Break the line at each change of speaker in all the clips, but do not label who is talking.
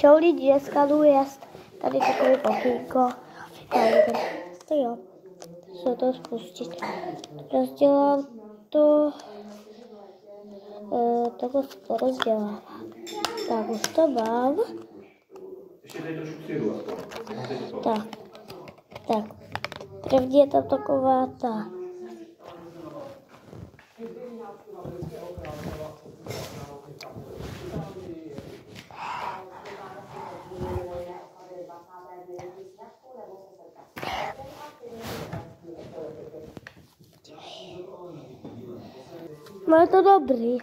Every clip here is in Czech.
Čau lidi, dneska jdu jest tady takový pokýko. Tak jo, se to spustit. Rozdělám to, takhle se to rozdělává. Tak už to mám.
Ještě tady trošku syru aspoň.
Tak. První je tam taková ta. No je to dobrý.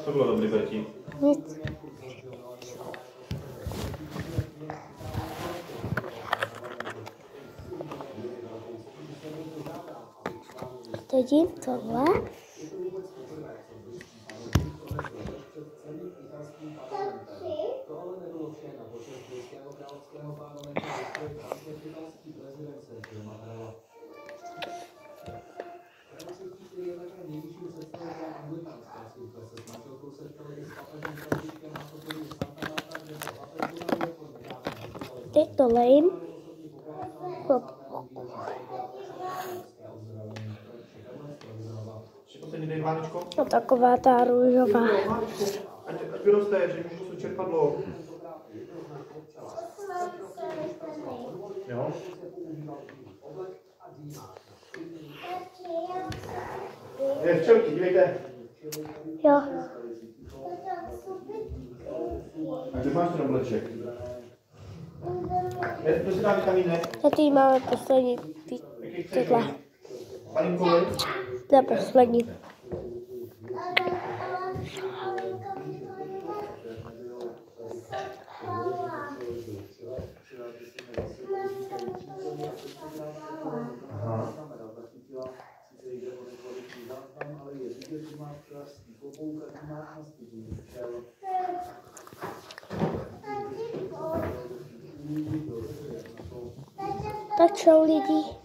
Co bylo dobrý, Berti?
Nic. Teď jim tohle. Teď to lejím. No taková ta růžová.
Ať vyroste, že můžu to čerpadlo. Jo? Je včelky, dívejte.
Jo.
A kde máš ten obleček? To si dá vitamíny?
Tady máme poslední tyhle.
Paninkovi?
To je poslední.
Aha.
Tak čau lidi.